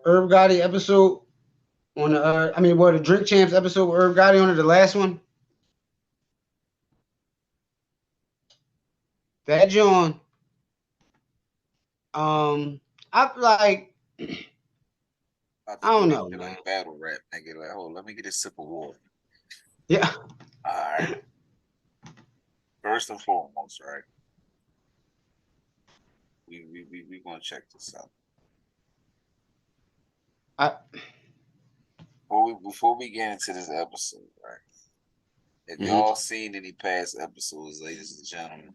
Herb Gotti episode on the the Drink Champs episode with Herb Gotti on it, the last one. That John. I like About I to do don't that know, shit man. like battle rap, nigga. Like, hold, let me get a sip of water. Yeah. All right. First and foremost, right? We gonna check this out. I Before we get into this episode, right? If mhm. y'all seen any past episodes, ladies and gentlemen,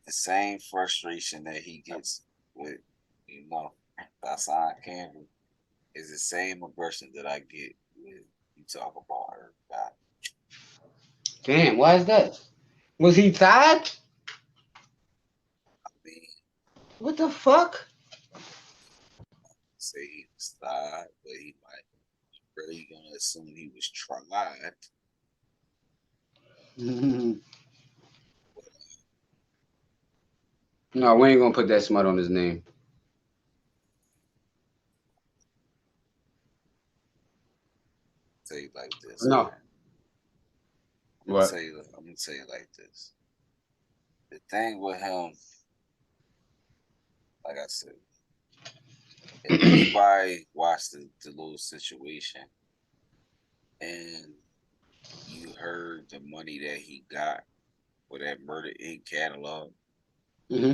the same frustration that he gets with, Hassan Campbell is the same aggression that I get when you talk about her guy. Damn, why is that? Was he tied? I mean, What the fuck? say he was tied, but he might really gonna assume he was tried. No, we ain't gonna put that smut on his name. Tell you like this, No. man. What? I'm gonna tell you like this. The thing with him, like I said, if anybody watched the little situation and you heard the money that he got for that Murda Inc catalog, hmm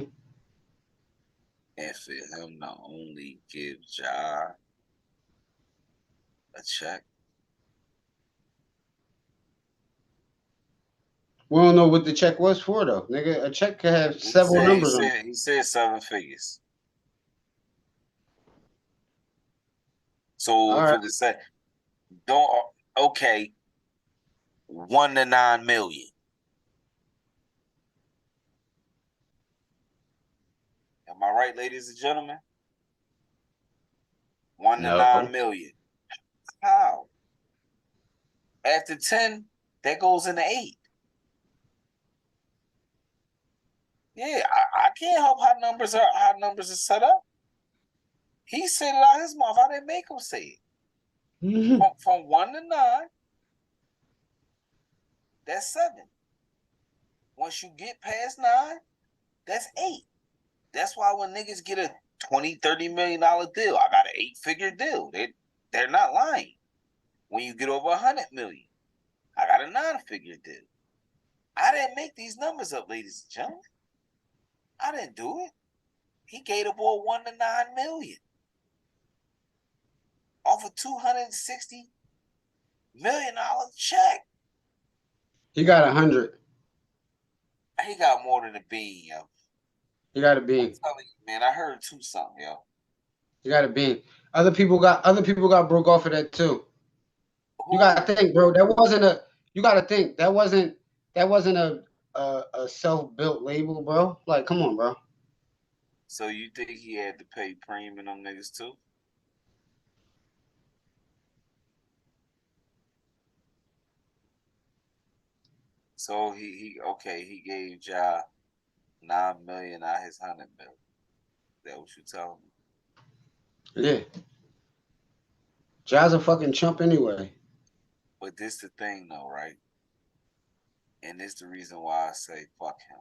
and for him to only give Ja a check, We don't know what the check was for though, nigga. A check could have he several said he numbers on it. said he said 7 figures. So All right. for the set, don't okay, 1 to 9 million. Am I right, ladies and gentlemen? 1 to 9 No. million. How? After 10, that goes into 8. Yeah, I can't help how numbers are set up. He said it out his mouth. I didn't make him say it. From 1 to 9, that's 7. Once you get past 9, that's 8. That's why when niggas get a 20, $30 million deal, I got an 8-figure deal. They're not lying. When you get over 100 million, I got a 9-figure deal. I didn't make these numbers up, ladies and gentlemen. I didn't do it. He gave the boy 1 to 9 million off a $260 million check. He got 100. He got more than a bean, yo. He got a I'm bean. telling you, man. I heard 2 something, yo. He got a bean. Other people got broke off of that too. You gotta Who? think, bro. That wasn't a. You gotta think. That wasn't a self-built label, bro. Like, come on, bro. So you think he had to pay premium and them niggas too? So he okay. He gave Ja 9 million out his 100 million. That what you telling me? Yeah. Jazz a fucking chump anyway. But this the thing though, right? And this the reason why I say fuck him.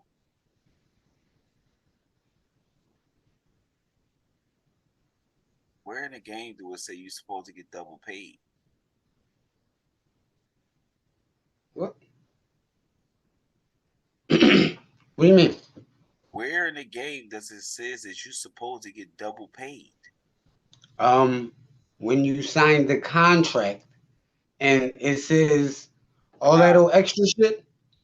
Where in the game do it say you supposed to get double paid? What? What do you mean? Where in the game does it says that you supposed to get double paid? Um, when you sign the contract and it says all that Nah, old extra shit,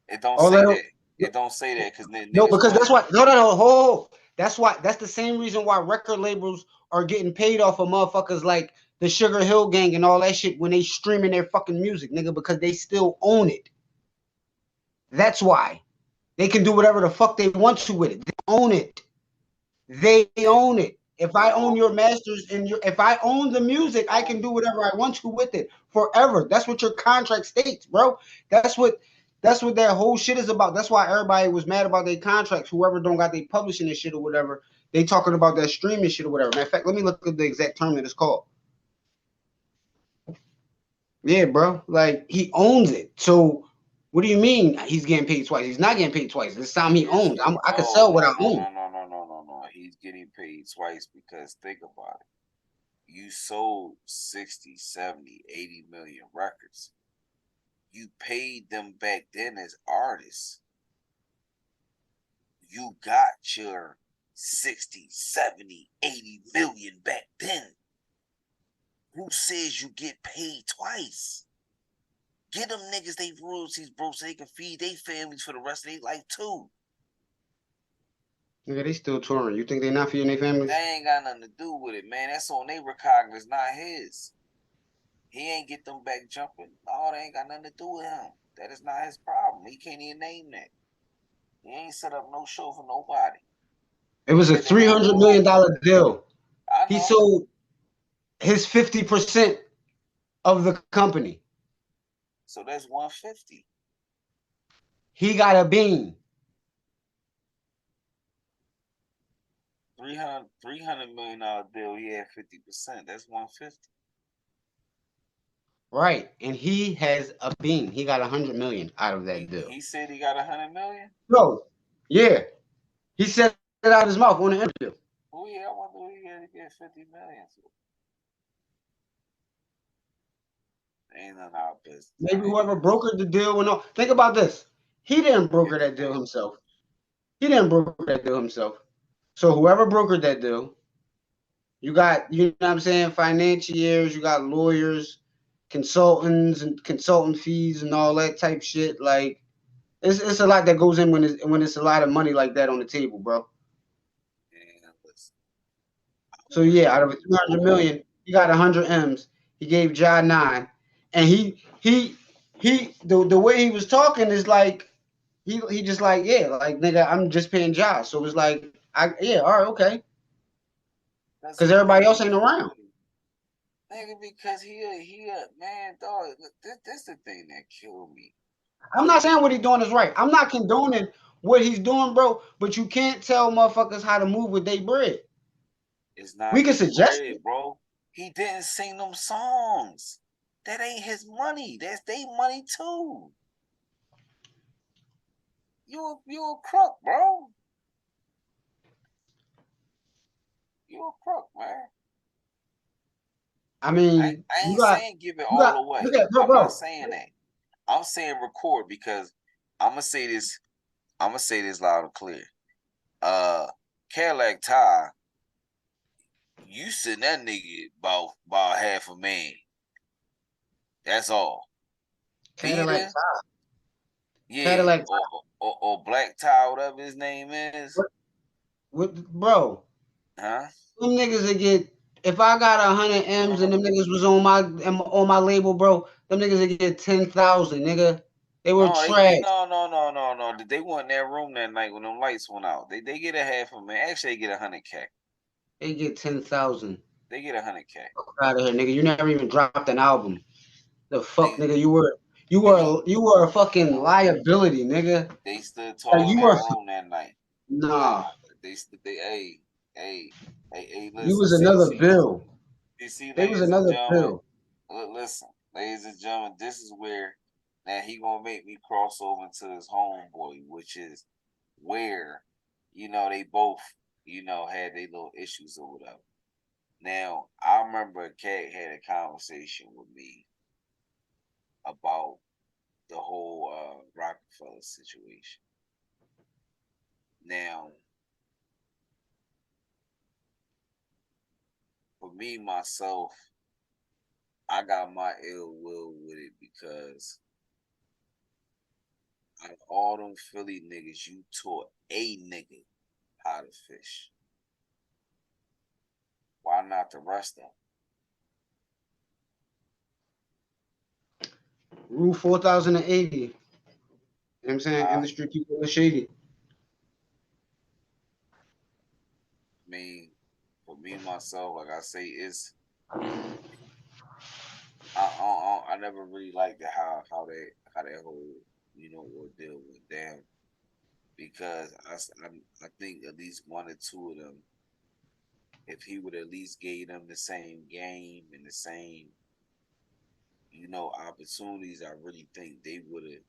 it don't all say that old, that. It don't say that because no, niggas because want. that's why no no no ho. That's why that's the same reason why record labels are getting paid off of motherfuckers like the Sugar Hill Gang and all that shit when they streaming their fucking music, nigga, because they still own it. That's why. They can do whatever the fuck they want to with it. They own it. They They, own it. If I they own all your masters and if I own the music, I can do whatever I want to with it forever. That's what your contract states, bro. That's what that whole shit is about. That's why everybody was mad about their contracts. Whoever don't got their publishing and shit or whatever, they talking about that streaming shit or whatever. Matter of fact, let me look at the exact term that it's called. Yeah, bro. Like he owns it. So what do you mean he's getting paid twice? He's not getting paid twice. This time he owns. I can sell what I own. No. He's getting paid twice because think about it. You sold 60, 70, 80 million records. You paid them back then as artists. You got your 60, 70, 80 million back then. Who says you get paid twice? Get them niggas they royalties, bro, so they can feed their families for the rest of their life too. Nigga, they still touring. You think they not feeding their families? That ain't got nothing to do with it, man. That's on their recognizance, not his. He ain't get them back jumping. No, that ain't got nothing to do with him. That is not his problem. He can't even name that. He ain't set up no show for nobody. It was a $300 million deal. He sold his 50% of the company. So that's 150. He got a bean. $300 million deal. He had 50%. That's 150. Right, and he has a bean. He got 100 million out of that deal. He said he got 100 million. No, yeah, he said it out of his mouth on the interview. Oh yeah, I wonder who he had to get 50 million. Ain't none of our business. Maybe whoever brokered the deal and all. Think about this. He didn't broker that deal himself. He didn't broker that deal himself. So whoever brokered that deal, you got, you know what I'm saying, financiers, you got lawyers, consultants and consultant fees and all that type shit. Like it's a lot that goes in when it's a lot of money like that on the table, bro. So yeah, out of 300 million, he got 100 M's. He gave Ja 9, and the way he was talking is like he just like, yeah, like nigga, I'm just paying Ja. So it's like all right, okay, because everybody else ain't around. Nigga, because he man, dog. That's the thing that killed me. I'm not saying what he's doing is right. I'm not condoning what he's doing, bro. But you can't tell motherfuckers how to move with their bread. It's not. We can suggest it, bro. He didn't sing them songs. That ain't his money. That's their money too. You a crook, bro. You a crook, man. I mean, I ain't saying give it all away. I'm not saying that. I'm saying record because I'm gonna say this. I'm gonna say this loud and clear. Cadillac Ty, you send that nigga about half a man. That's all. Cadillac Ty. Yeah, Cadillac or Black Tie, whatever his name is. What, bro? Huh? Them niggas that get, if I got 100 M's and them niggas was on my label, bro, them niggas that get 10,000, nigga. They were trash. No. They weren't in that room that night when them lights went out. They get a half a man. Actually, they get 100K. They get 10,000. They get 100K. Out of here, nigga. You never even dropped an album. The fuck, nigga. You were a fucking liability, nigga. They stood tall in that room that night. Nah. Hey, listen. You was another bill. They was another bill. Listen, ladies and gentlemen, this is where now he gonna make me cross over into his homeboy, which is where, they both, had their little issues or whatever. Now, I remember Cat had a conversation with me about the whole Roc-A-Fella situation. Now, for me, myself, I got my ill will with it because out of all them Philly niggas, you taught a nigga how to fish. Why not the rest of them? Rule 4080. You know what I'm saying? Industry people are shady. I mean, for me, myself, like I say, it's I never really liked how that whole ordeal went down because I think at least one or two of them if he would at least gave them the same game and the same, opportunities, I really think they would have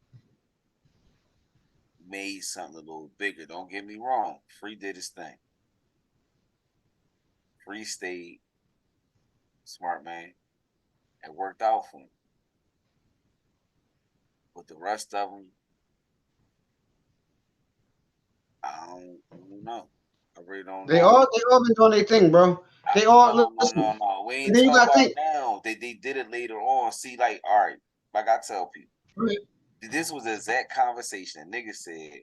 made something a little bigger. Don't get me wrong. Free did his thing. Free stayed smart, man. It worked out for him. But the rest of them, I don't know. I really don't They know. all been doing their thing, bro. They all No, no, listen. no, no. We And ain't then you talking gotta about think. now. They did it later on. See, like, all right, like I tell people, this was the exact conversation. Nigga said,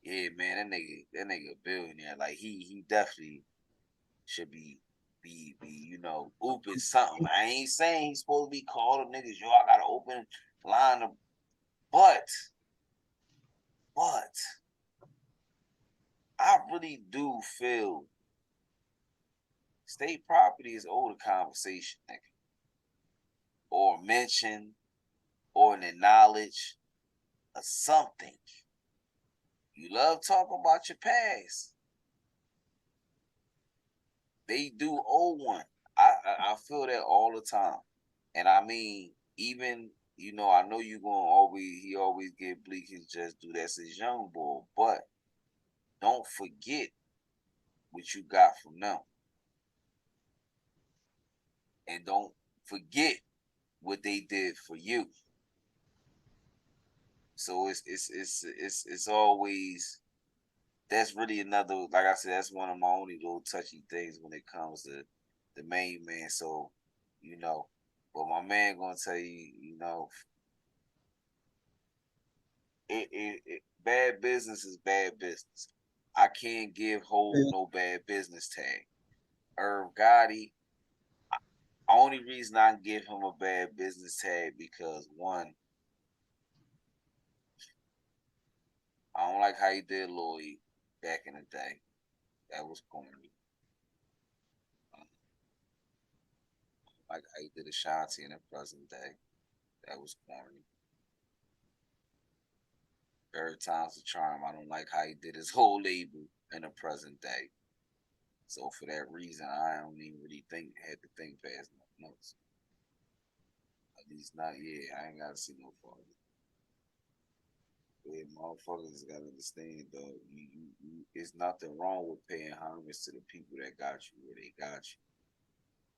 "Yeah, man, that nigga a billionaire. Like he definitely should be open something. I ain't saying he's supposed to be calling niggas. Yo, I got to open line of, but I really do feel state property is older conversation, nigga, or mention, or an knowledge of something. You love talking about your past. They do owe one. I feel that all the time. And I mean, even, I know you gonna he always get Bleak his just do, that's his young boy, but don't forget what you got from them. And don't forget what they did for you. So it's always, that's really another, like I said, that's one of my only little touchy things when it comes to the main man. So, you know, but my man gonna tell you, bad business is bad business. I can't give Hove no bad business tag. Irv Gotti, only reason I can give him a bad business tag because one, I don't like how he did Lloyd back in the day. That was corny. Like how he did Ashanti in the present day. That was corny. Third time's a charm. I don't like how he did his whole label in the present day. So for that reason, I don't even really had to think past nothing else. At least not yet. I ain't gotta see no father. Yeah, motherfuckers gotta understand, dog. It's nothing wrong with paying homage to the people that got you where they got you,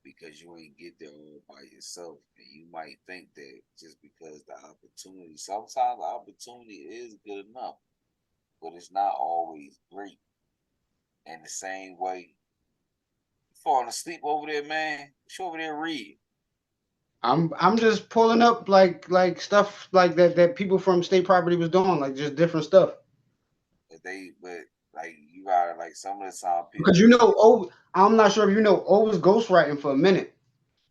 because you ain't get there all by yourself. And you might think that just because the opportunity, sometimes the opportunity is good enough, but it's not always great. In the same way, you falling asleep over there, man. You over there reading. I'm just pulling up like stuff like that people from state property was doing, like just different stuff. But like you gotta, like, some of the time Because people. I'm not sure if you know, O was ghostwriting for a minute.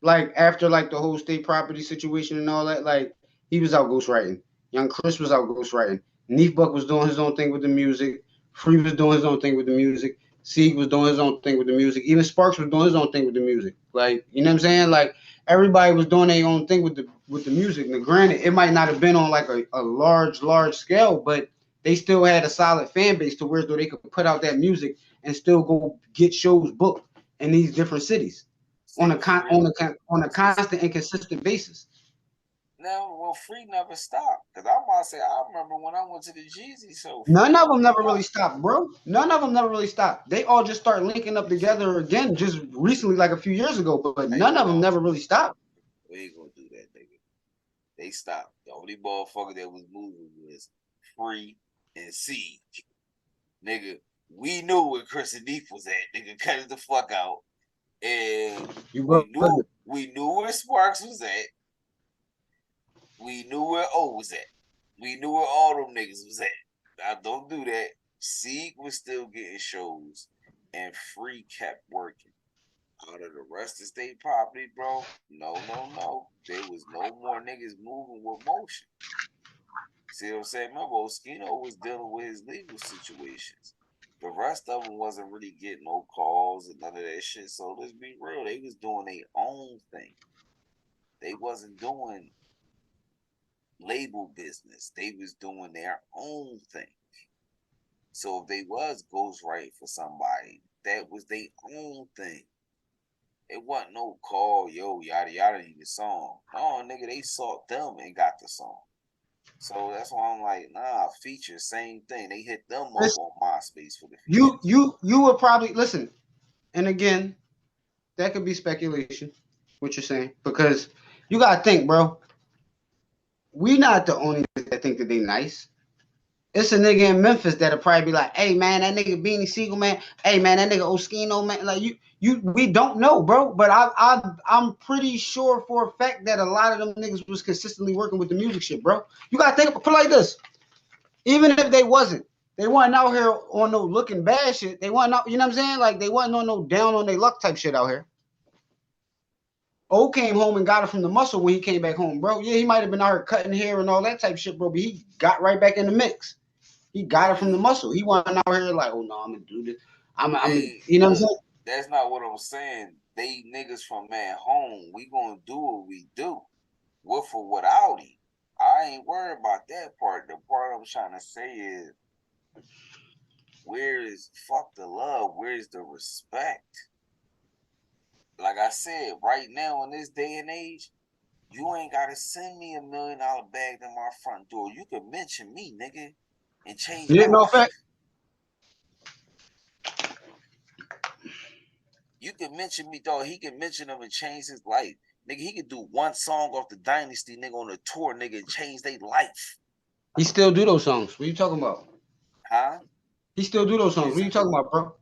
Like after like the whole state property situation and all that, like he was out ghostwriting. Young Chris was out ghostwriting. Neef Buck was doing his own thing with the music. Free was doing his own thing with the music. Sieg was doing his own thing with the music. Even Sparks was doing his own thing with the music. Like, you know what I'm saying? Like everybody was doing their own thing with the music. Now, granted, it might not have been on like a large scale, but they still had a solid fan base to where though they could put out that music and still go get shows booked in these different cities on See, free. on a constant and consistent basis. Now, well, Free never stopped. Because I'm about to say, I remember when I went to the Jeezy show, None Free of never them never really stopped. stopped, bro. None of them never really stopped. They all just start linking up together again, just recently, like a few years ago. But Hey, none of hold them on. never really stopped. We ain't gonna do that, nigga. They stopped. The only motherfucker that was moving was Free and Siege. Nigga, we knew where Chris and Neef was at. Nigga, cut it the fuck out. And You we wasn't. knew we knew where Sparks was at. We knew where O was at. We knew where all them niggas was at. Now don't do that. Sieg was still getting shows, and Free kept working. Out of the rest of state property, bro, no. There was no more niggas moving with motion. See what I'm saying? Remember, Oskino was dealing with his legal situations. The rest of them wasn't really getting no calls and none of that shit. So let's be real, they was doing their own thing. They wasn't doing label business. They was doing their own thing. So if they was ghostwriting for somebody, that was their own thing. It wasn't no call, yo, yada yada need a song. No, nigga, they sought them and got the song. So that's why I'm like, nah, feature, same thing. They hit them up Listen, on MySpace for the feature. you would probably listen, and again, that could be speculation, what you're saying, because you gotta think, bro. We not the only niggas that think that they nice. It's a nigga in Memphis that'll probably be like, "Hey man, that nigga Beanie Siegel, man. Hey man, that nigga Oskino, man. Like we don't know, bro. But I'm pretty sure for a fact that a lot of them niggas was consistently working with the music shit, bro. You gotta think, put it like this. Even if they wasn't out here on no looking bad shit. They wasn't out, you know what I'm saying? Like they wasn't on no down on their luck type shit out here. O came home and got it from the muscle when he came back home, bro. Yeah, he might have been out here cutting hair and all that type shit, bro. But he got right back in the mix. He got it from the muscle. He wasn't out here like, oh no, I'm gonna do this. You know what I'm saying? That's not what I'm saying. They niggas from at home. We gonna do what we do, with or without him. I ain't worried about that part. The part I'm trying to say is, where is fuck the love? Where's the respect? Like I said, right now in this day and age, you ain't gotta send me $1 million bag to my front door. You can mention me, nigga, and change my life. Fact. You can mention me, dog. He can mention him and change his life. Nigga, he could do one song off the Dynasty, nigga, on a tour, nigga, and change their life. He still do those songs. What are you talking about? Huh? He still do those songs. What are you talking about, bro?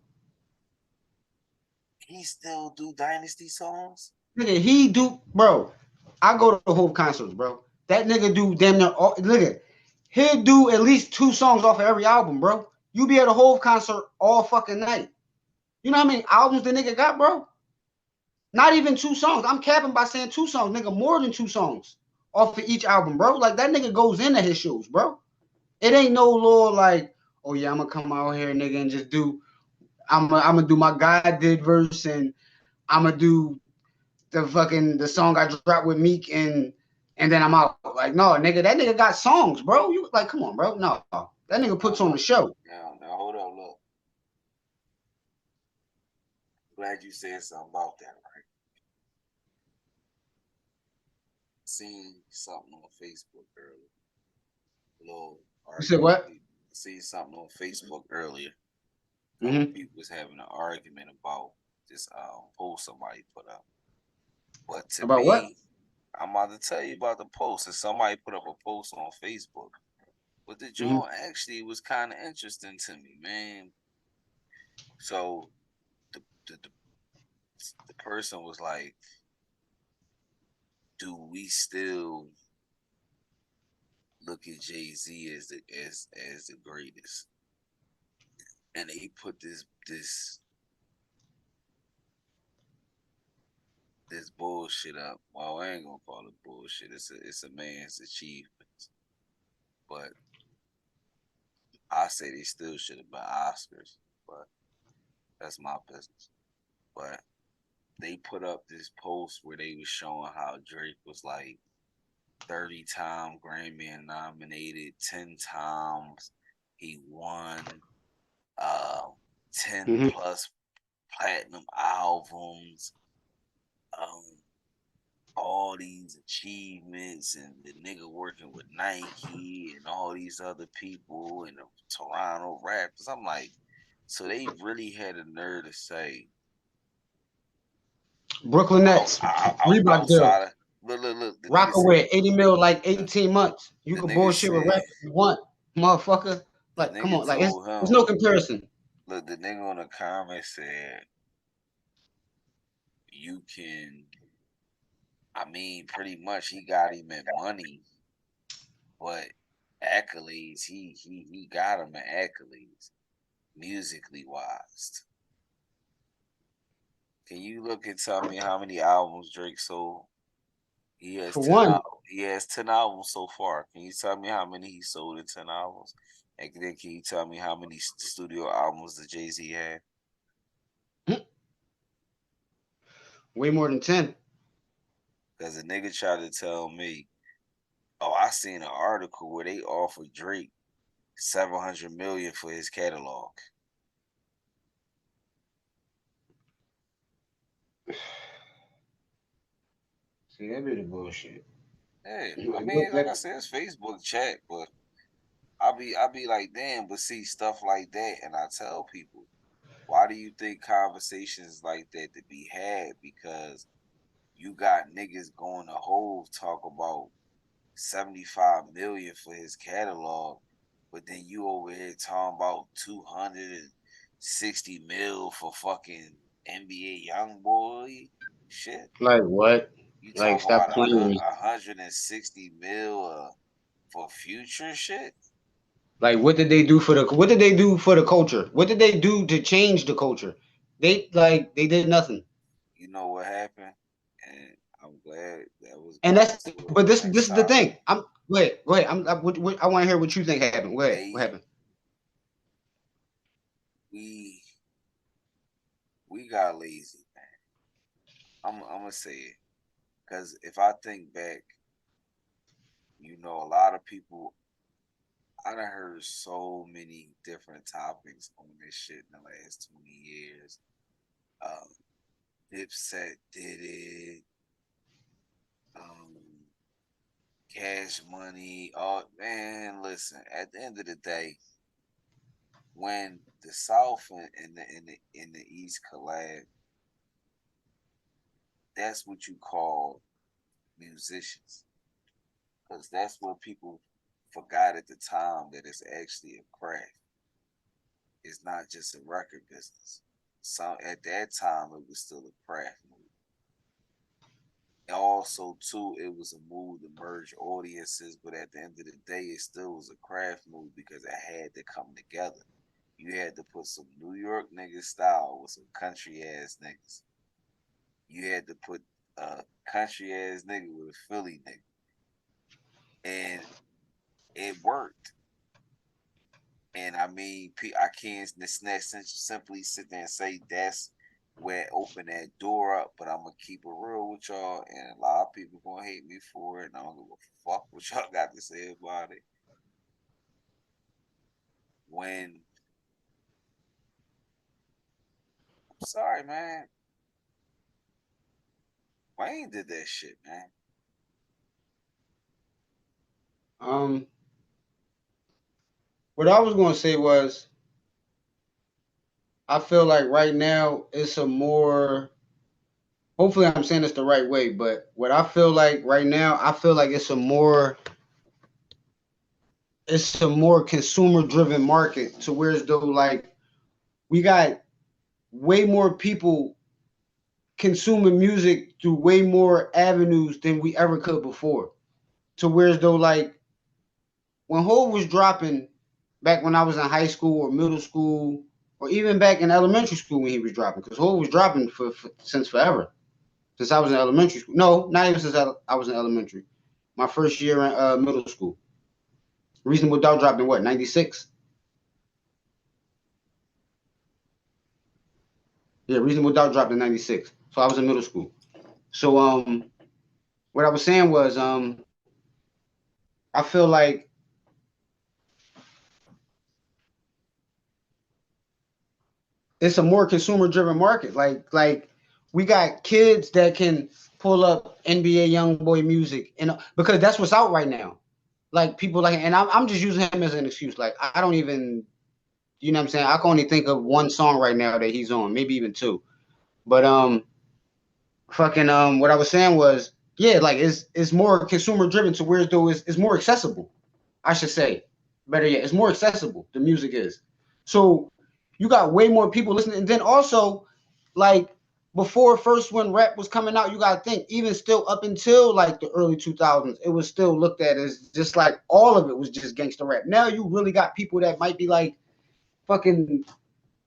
He still do Dynasty songs? Nigga, he do, bro. I go to the whole concerts, bro. That nigga do damn near all, look at, he'll do at least 2 songs off of every album, bro. You be at a whole concert all fucking night. You know how many albums the nigga got, bro? Not even 2 songs. I'm capping by saying 2 songs, nigga. More than 2 songs off of each album, bro. Like that nigga goes into his shows, bro. It ain't no little like, oh yeah, I'm gonna come out here, nigga, and just do. I'm gonna do my God did verse, and I'm gonna do the song I dropped with Meek, and then I'm out. Like no, nigga, that nigga got songs, bro. You like, come on, bro. No, that nigga puts on the show. Now hold on, look. Glad you said something about that, right? Seen something on Facebook earlier. Little You said what? Seen something on Facebook earlier. Mm-hmm. People was having an argument about this post somebody put up. But to About me, what? I'm about to tell you about the post. And somebody put up a post on Facebook. But the joint actually was kind of interesting to me, man. So the person was like, do we still look at Jay-Z as the greatest? And they put this bullshit up. Well, I ain't gonna call it bullshit. It's a man's achievement. But I say they still should have been Oscars, but that's my business. But they put up this post where they was showing how Drake was like 30-time Grammy nominated, 10 times he won 10 plus platinum albums, all these achievements, and the nigga working with Nike and all these other people and the Toronto Raptors. I'm like, so they really had a nerve to say Brooklyn Nets, Reebok deal. Look. Roc-A-Fella, 80 mil, like 18 months. You can bullshit with rap if you want, motherfucker. Like, come on, like there's no comparison. Look, the nigga on the comment said, you can. I mean, pretty much he got him at money, but accolades, he got him at accolades, musically wise. Can you look and tell me how many albums Drake sold? He has For one, he has 10 albums so far. Can you tell me how many he sold in 10 albums? And then can you tell me how many studio albums the Jay-Z had? way more than 10. Because a nigga tried to tell me, oh, I seen an article where they offered Drake $700 million for his catalog. See, that be the bullshit. Yeah, I Like, mean, like I said, it's Facebook chat, but I be like, damn. But see, stuff like that, and I tell people, why do you think conversations like that to be had? Because you got niggas going to Hove talk about 75 million for his catalog, but then you over here talking about 260 mil for fucking NBA young boy shit. like what? You Like, talking stop about playing me. 160 mil for future shit? Like, what did they do for the? What did they do for the culture? What did they do to change the culture? They did nothing. You know what happened? And I'm glad that was And got that's into but a this nice is the thing. topic. Go ahead. I want to hear what you think happened. Go ahead. What They happened? we we got lazy, man. I'm gonna say it because if I think back, a lot of people. I done heard so many different topics on this shit in the last 20 years. Um, Dipset did it. Um, Cash Money. Oh man, listen. At the end of the day, when the South and the East collab, that's what you call musicians, because that's what people forgot at the time, that it's actually a craft. It's not just a record business. So at that time, it was still a craft move. And also, too, it was a move to merge audiences, but at the end of the day, it still was a craft move because it had to come together. You had to put some New York nigga style with some country ass niggas. You had to put a country ass nigga with a Philly nigga, and it worked. And I mean, I can't simply sit there and say that's where it opened that door up. But I'm gonna keep it real with y'all, and a lot of people gonna hate me for it. And I don't give a fuck what y'all got to say about it. When I'm sorry, man, Wayne did that shit, man. Um, what I was going to say was, I feel like right now it's a more. Hopefully, I'm saying this the right way, but what I feel like right now, I feel like it's a more consumer driven market, to where as though like we got way more people consuming music through way more avenues than we ever could before. To where as though like when Hov was dropping back when I was in high school or middle school, or even back in elementary school when he was dropping, because Hov was dropping for since forever, since I was in elementary school. No, not even since I was in elementary. My first year in middle school. Reasonable Doubt dropped in what, 96? Yeah, Reasonable Doubt dropped in 96. So I was in middle school. So what I was saying was I feel like it's a more consumer driven market. Like we got kids that can pull up NBA YoungBoy music, and because that's what's out right now. Like people like, and I'm just using him as an excuse. Like I don't even, you know what I'm saying? I can only think of one song right now that he's on, maybe even two. But fucking what I was saying was, yeah, like it's more consumer driven, to where though it's more accessible. I should say, better yet, it's more accessible. The music is. So you got way more people listening. And then also, like before first when rap was coming out, you gotta think, even still up until like the early 2000s, it was still looked at as just like all of it was just gangster rap. Now you really got people that might be like fucking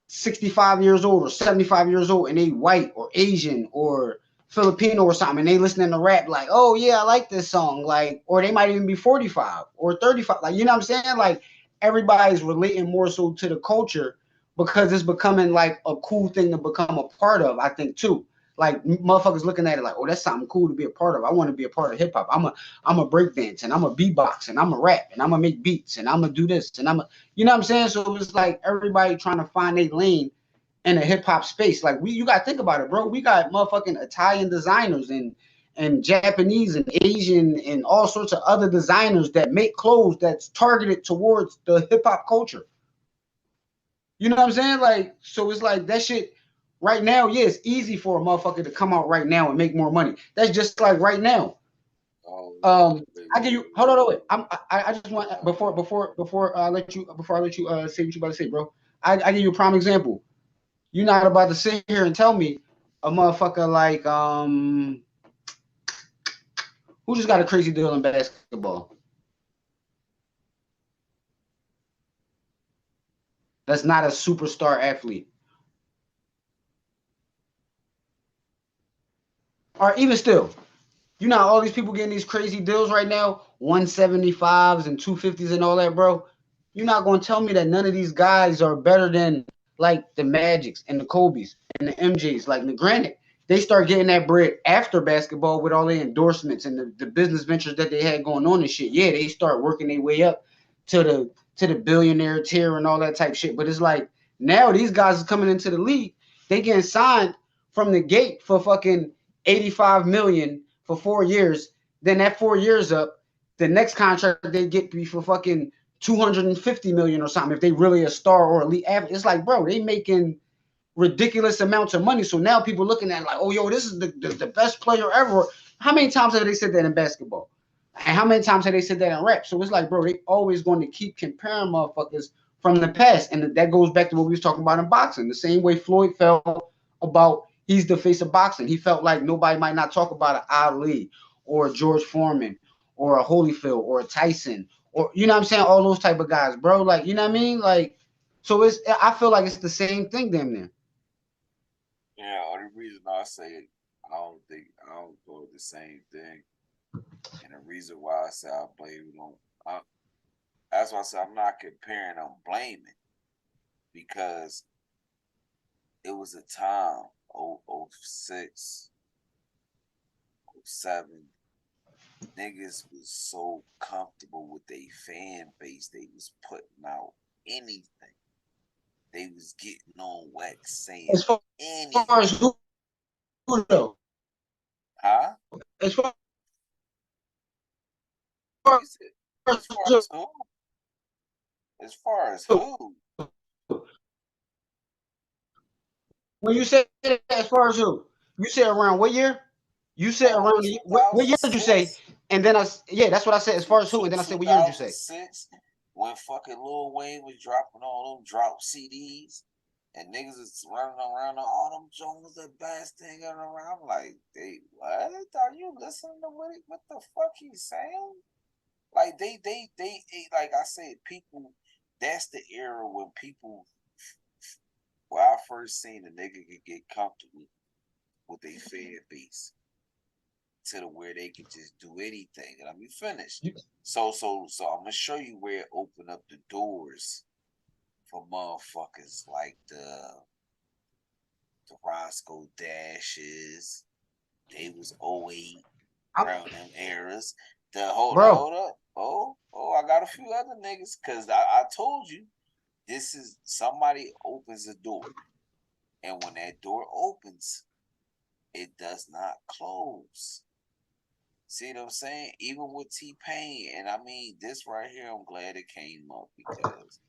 65 years old or 75 years old, and they white or Asian or Filipino or something, and they listening to rap like, oh yeah, I like this song. Like, or they might even be 45 or 35. Like, you know what I'm saying? Like everybody's relating more so to the culture because it's becoming like a cool thing to become a part of, I think too. Like motherfuckers looking at it like, oh, that's something cool to be a part of. I want to be a part of hip hop. I'm a break dance and I'm a beatbox and I'm a rap and I'm gonna make beats and I'm gonna do this and you know what I'm saying? So it's like everybody trying to find their lane, in a hip hop space. Like you gotta think about it, bro. We got motherfucking Italian designers and Japanese and Asian and all sorts of other designers that make clothes that's targeted towards the hip hop culture. You know what I'm saying? Like, so it's like that shit right now. Yeah, it's easy for a motherfucker to come out right now and make more money. That's just like right now. I give you. Hold on, wait. I just want before I let you say what you about to say, bro. I give you a prime example. You're not about to sit here and tell me a motherfucker like who just got a crazy deal in basketball. That's not a superstar athlete. Or even still, you know all these people getting these crazy deals right now, 175s and 250s and all that, bro. You're not gonna tell me that none of these guys are better than like the Magics and the Kobe's and the MJs. Like, granted, they start getting that bread after basketball with all the endorsements and the business ventures that they had going on and shit. Yeah, they start working their way up to the billionaire tier and all that type shit. But it's like now these guys are coming into the league, they getting signed from the gate for fucking 85 million for 4 years. Then that 4 years up, the next contract they get be for fucking 250 million or something if they really a star or elite athlete. It's like, bro, they making ridiculous amounts of money. So now people looking at it like, oh, yo, this is the best player ever. How many times have they said that in basketball? And how many times have they said that in rap? So it's like, bro, they always going to keep comparing motherfuckers from the past. And that goes back to what we was talking about in boxing. The same way Floyd felt about he's the face of boxing. He felt like nobody might not talk about an Ali or a George Foreman or a Holyfield or a Tyson or, you know what I'm saying? All those type of guys, bro. Like, you know what I mean? Like, so I feel like it's the same thing damn near. Yeah, only reason I say it, I don't go the same thing. And the reason why I say I blame it on, that's why I say I'm not comparing, I'm blaming. Because it was a time, 06, 07, niggas was so comfortable with their fan base, they was putting out anything. They was getting on wax saying anything. As far as who though? Huh? As far You said, as far as who? As far as who? when you say as far as who, you say around what year? You said around what year did you say? And then yeah, that's what I said as far as who. And then I said what year did you say? 2006, when fucking Lil Wayne was dropping all them drop CDs, and niggas is running around on all them Jones the best thing around. I'm like, they what? Are you listening to what the fuck he's saying? Like they like I said, people. That's the era when people. When I first seen a nigga could get comfortable with their fan base to the where they could just do anything. And I mean, finished. So I'm gonna show you where it opened up the doors for motherfuckers like the Roscoe Dashes. They was 08 around them eras. The hold up. I got a few other niggas because I told you this is somebody opens a door. And when that door opens, it does not close. See what I'm saying? Even with T-Pain, and I mean this right here, I'm glad it came up because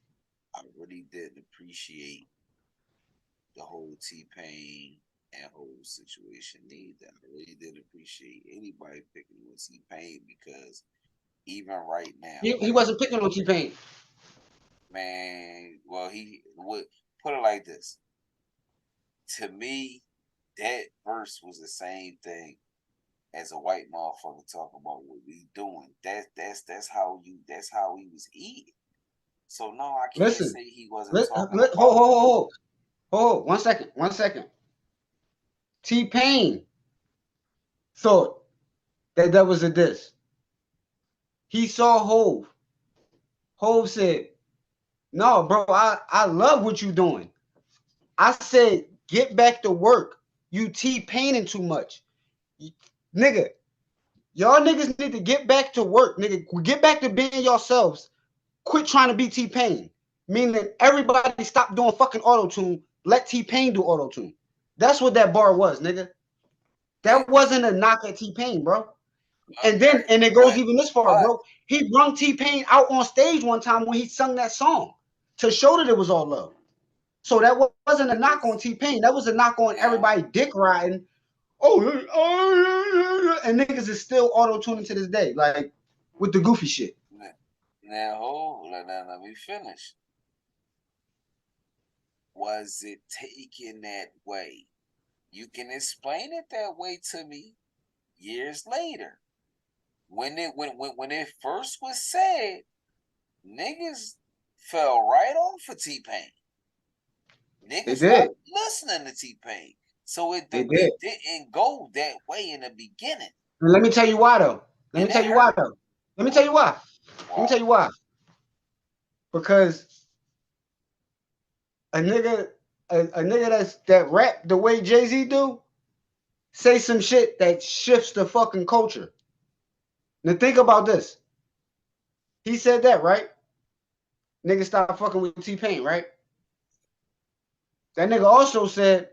I really didn't appreciate the whole T-Pain and whole situation either. I really didn't appreciate anybody picking on T-Pain because even right now, he wasn't picking on T-Pain. Man, well, he would put it like this. To me, that verse was the same thing as a white motherfucker talking about what we doing. That's how he was eating. So no, I can't say he wasn't talking about. Hold. 1 second. T-Pain thought that was a diss. He saw Hove. Hove said, "No, bro, I love what you doing." I said, "Get back to work. You T-Paining too much, nigga. Y'all niggas need to get back to work, nigga. Get back to being yourselves. Quit trying to be T-Pain. Meaning everybody stop doing fucking auto-tune let T-Pain do auto-tune. That's what that bar was, nigga. That wasn't a knock at T-Pain, bro. And it goes even this far, bro. He brung T-Pain out on stage one time when he sung that song to show that it was all love. So that wasn't a knock on T-Pain. That was a knock on everybody dick riding. And niggas is still auto-tuning to this day, like with the goofy shit. Now, let me finish. Was it taken that way? You can explain it that way to me years later. When it first was said, niggas fell right off for T-Pain. Niggas weren't listening to T-Pain. So it didn't go that way in the beginning. And let me tell you why, though. Let me tell you why. Because a nigga that rap the way Jay-Z do, say some shit that shifts the fucking culture. Now think about this. He said that, right? Nigga stop fucking with T-Pain, right? That nigga also said,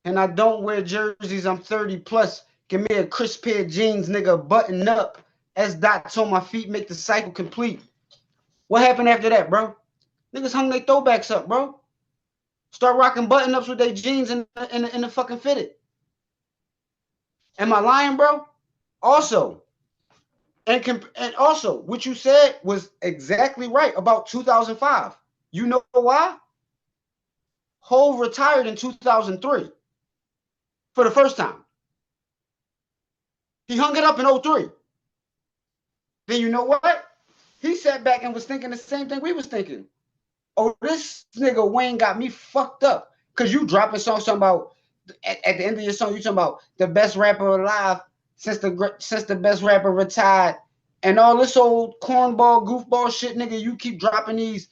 and I don't wear jerseys, I'm 30 plus. Give me a crisp pair of jeans, nigga, button up. S dots on my feet, make the cycle complete. What happened after that, bro? Niggas hung their throwbacks up, bro. Start rocking button ups with their jeans and the fucking fitted. Am I lying, bro? Also, and also, what you said was exactly right about 2005. You know why? Hov retired in 2003 for the first time. He hung it up in 03. Then you know what? He sat back and was thinking the same thing we was thinking. Oh, this nigga Wayne got me fucked up. Because you dropping songs talking about, at the end of your song, you talking about the best rapper alive since the best rapper retired. And all this old cornball, goofball shit, nigga, you keep dropping these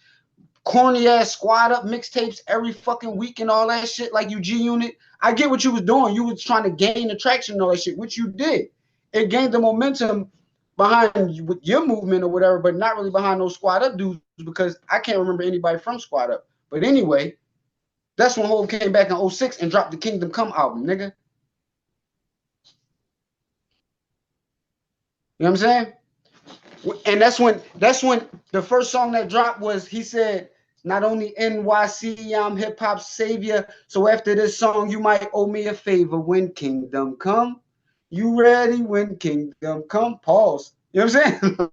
corny ass squad up mixtapes every fucking week and all that shit like you G-Unit. I get what you was doing. You was trying to gain attraction and all that shit, which you did. It gained the momentum behind your movement or whatever, but not really behind those squad up dudes because I can't remember anybody from squad up. But anyway, that's when Hov came back in 06 and dropped the Kingdom Come album, nigga. You know what I'm saying? And that's when the first song that dropped was, he said, not only NYC, I'm hip hop savior. So after this song, you might owe me a favor. When Kingdom Come, you ready? When Kingdom Come, pause. You know what I'm saying?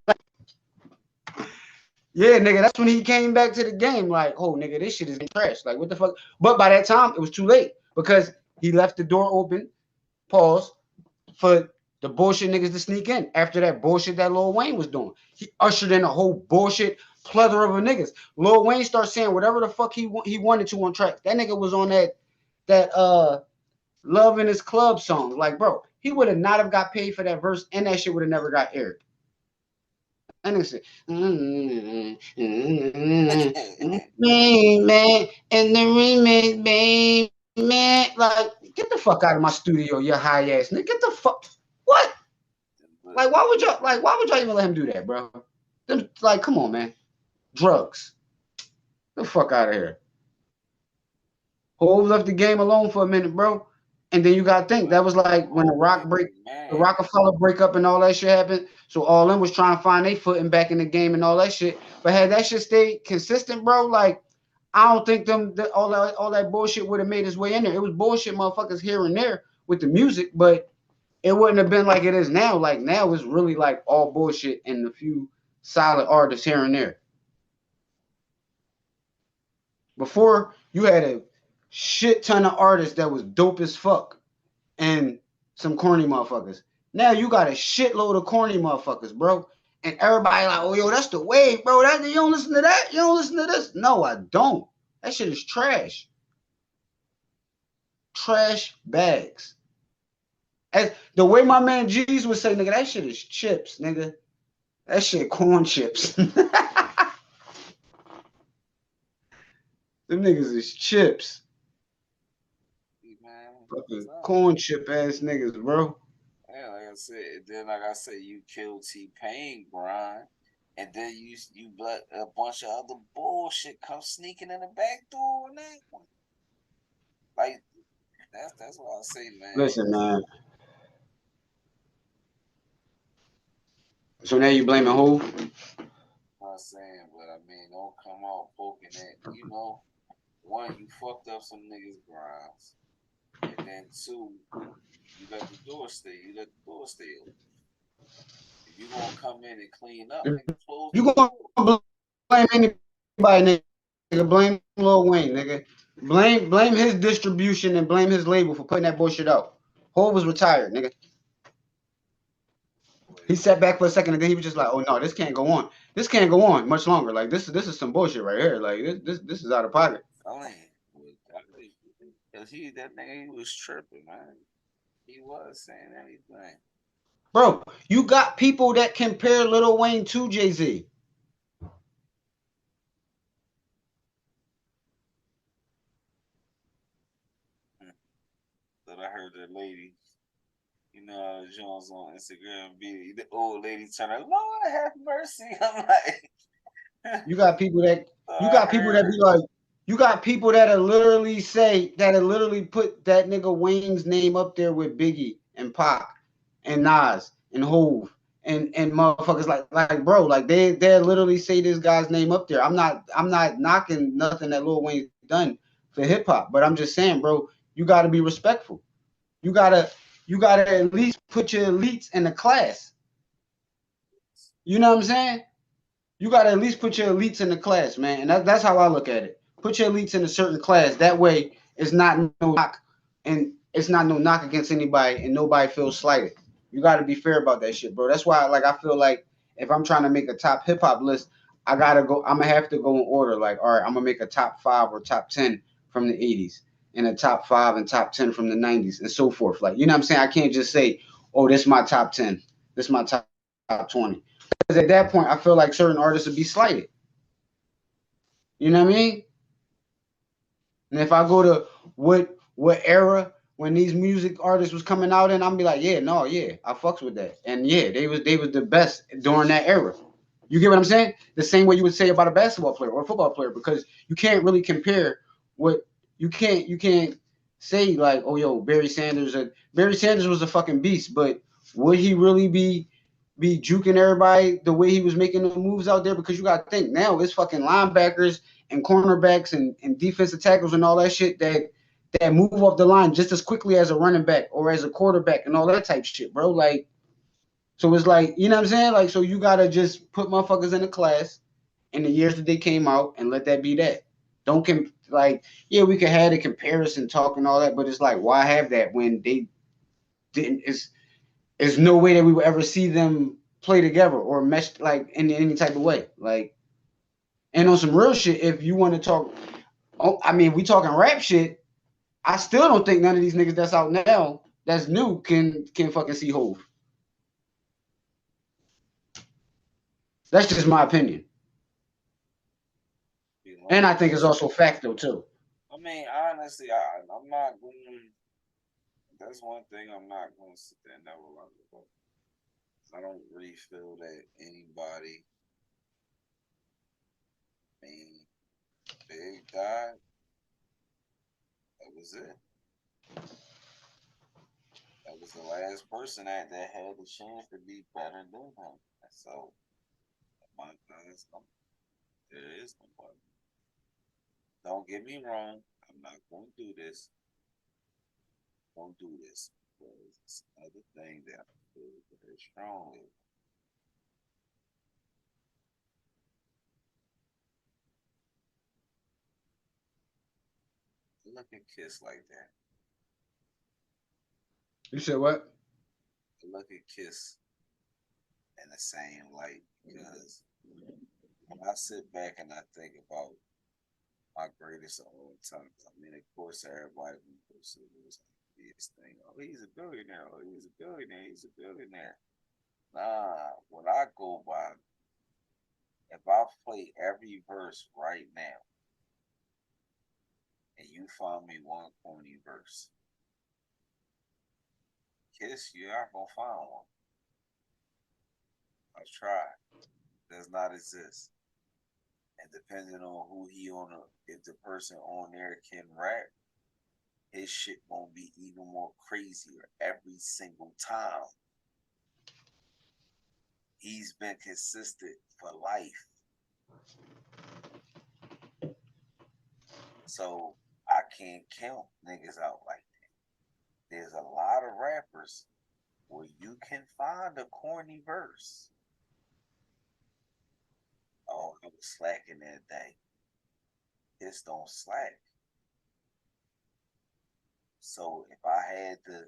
Yeah, nigga, that's when he came back to the game. Like, oh, nigga, this shit is trash. Like, what the fuck? But by that time, it was too late because he left the door open, pause, for the bullshit niggas to sneak in. After that bullshit that Lil Wayne was doing, he ushered in a whole bullshit plethora of niggas. Lil Wayne started saying whatever the fuck he wanted to on tracks. That nigga was on that Love in His Club song. Like, bro, he would have not have got paid for that verse, and that shit would have never got aired. And nigga said, man, and the remix, baby, man, like, get the fuck out of my studio, you high ass nigga. Get the fuck, what? Like, why would y'all even let him do that, bro? Them, like, come on, man. Drugs. Get the fuck out of here. Hov left the game alone for a minute, bro. And then you gotta think that was like when the Roc-A-Fella breakup and all that shit happened. So all them was trying to find their footing back in the game and all that shit. But had that shit stayed consistent, bro, like I don't think all that bullshit would have made its way in there. It was bullshit motherfuckers here and there with the music, but it wouldn't have been like it is now. Like now it's really like all bullshit and a few solid artists here and there. Before you had a shit ton of artists that was dope as fuck and some corny motherfuckers. Now you got a shitload of corny motherfuckers, bro. And everybody like, oh, yo, that's the wave, bro. You don't listen to that? You don't listen to this? No, I don't. That shit is trash. Trash bags. As the way my man G's would say, nigga, that shit is chips, nigga. That shit corn chips. Them niggas is chips. Fucking corn chip ass niggas, bro. Yeah, like I said, you killed T-Pain, Brian. And then you let a bunch of other bullshit come sneaking in the back door on that one. Like that's what I say, man. Listen, man. So now you blaming who? I'm not saying, but I mean, don't come out poking at, one, you fucked up some niggas' grounds. And then two, you let the door stay. You let the door stay open. If you gonna come in and clean up, If nigga, close the you gonna door. blame anybody, nigga, blame Lil Wayne, nigga. Blame his distribution and blame his label for putting that bullshit out. Hov was retired, nigga. He sat back for a second and then he was just like, "Oh no, this can't go on. This can't go on much longer. Like this is some bullshit right here. Like this is out of pocket." Cause that nigga, he was tripping, man. He was saying anything. Bro, you got people that compare Lil Wayne to Jay-Z. But I heard that lady, Jones on Instagram, the old lady turn like, Lord have mercy. I'm like, You got people that I be heard. like, you got people that'll literally say that'll literally put that nigga Wayne's name up there with Biggie and Pac and Nas and Hove and motherfuckers like bro, like they literally say this guy's name up there. I'm not knocking nothing that Lil Wayne's done for hip hop, but I'm just saying, bro, you gotta be respectful. You gotta at least put your elites in the class. You know what I'm saying? You got to at least put your elites in the class, man. And that's how I look at it. Put your elites in a certain class. That way, it's not no knock, and it's not no knock against anybody, and nobody feels slighted. You got to be fair about that shit, bro. That's why, like, I feel like if I'm trying to make a top hip hop list, I gotta go. I'm gonna have to go in order. Like, all right, I'm gonna make a top 5 or top 10 from the '80s, and a top 5 and top 10 from the '90s, and so forth. Like, you know what I'm saying? I can't just say, oh, this is my top 10, this is my top 20. Because at that point, I feel like certain artists would be slighted. You know what I mean? And if I go to what era when these music artists was coming out in, I'm be like, yeah, no, yeah, I fucks with that. And yeah, they was the best during that era. You get what I'm saying? The same way you would say about a basketball player or a football player, because you can't really compare what you can't say like, oh yo, Barry Sanders was a fucking beast, but would he really be juking everybody the way he was making the moves out there? Because you got to think now it's fucking linebackers and cornerbacks and defensive tackles and all that shit that move off the line just as quickly as a running back or as a quarterback and all that type shit, bro. Like, so it's like, you know what I'm saying? Like, so you gotta just put motherfuckers in the class in the years that they came out and let that be that. Don't like, yeah, we could have the comparison talk and all that, but it's like, why have that when they didn't? It's no way that we would ever see them play together or mesh like in any type of way. Like, and on some real shit, if you want to talk, oh, I mean, we talking rap shit. I still don't think none of these niggas that's out now that's new can fucking see Hove. That's just my opinion, and I think it's also factual too. I mean, honestly, I'm not going. That's one thing I'm not going to sit there and never lie about. I don't really feel that anybody. I mean, Big died. That was it. That was the last person that had the chance to be better than him. So, my honest, there is nobody. Don't get me wrong. I'm not going to do this. Don't do this because it's another thing that I feel very strongly. Look at Kiss like that. You said what? Look at Kiss in the same light because when I sit back and I think about my greatest of all time, I mean, of course, everybody was this thing. Oh, he's a billionaire. Oh, he's a billionaire. He's a billionaire. Nah, what I go by, if I play every verse right now and you find me one corny verse, Kiss, you aren't gonna find one. I've tried. does not exist. And depending on who he on, if the person on there can rap, his shit gonna be even more crazier every single time. He's been consistent for life. So I can't count niggas out like that. There's a lot of rappers where you can find a corny verse. Oh, I was slacking that day. This don't slack. So if I had to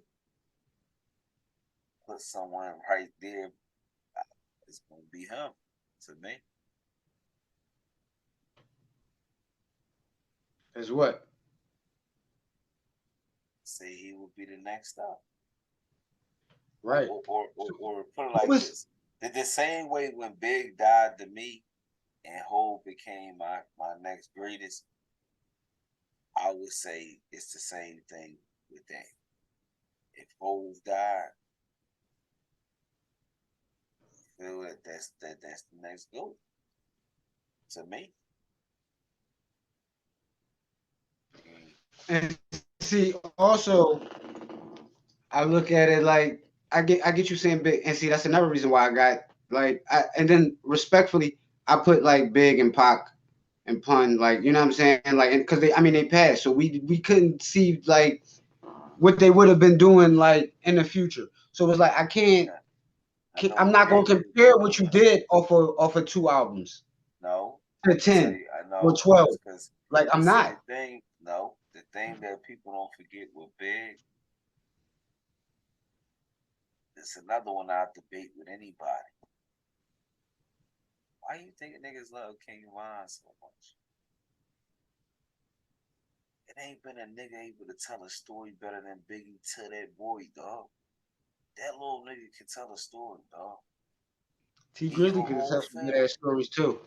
put someone right there, it's gonna be him to me. As what? Say he would be the next up. Right. Or put it like this. The same way when Big died to me and Hov became my next greatest, I would say it's the same thing with Dame. If Hov died, I feel that that's the next goal to me. And see, also, I look at it like I get you saying big, and see that's another reason why I got and then respectfully I put like Big and Pac and Pun, like, you know what I'm saying, like, because they passed, so we couldn't see like what they would have been doing like in the future. So it's like I'm not gonna compare what you did off of 2 albums. No, to 10 I know or 12. because Like, I'm not. The thing that people don't forget with Big, it's another one I debate with anybody. Why you think niggas love King Von so much? It ain't been a nigga able to tell a story better than Biggie to that boy, dog. That little nigga can tell a story, dog. T Grizzly could tell some good ass stories too.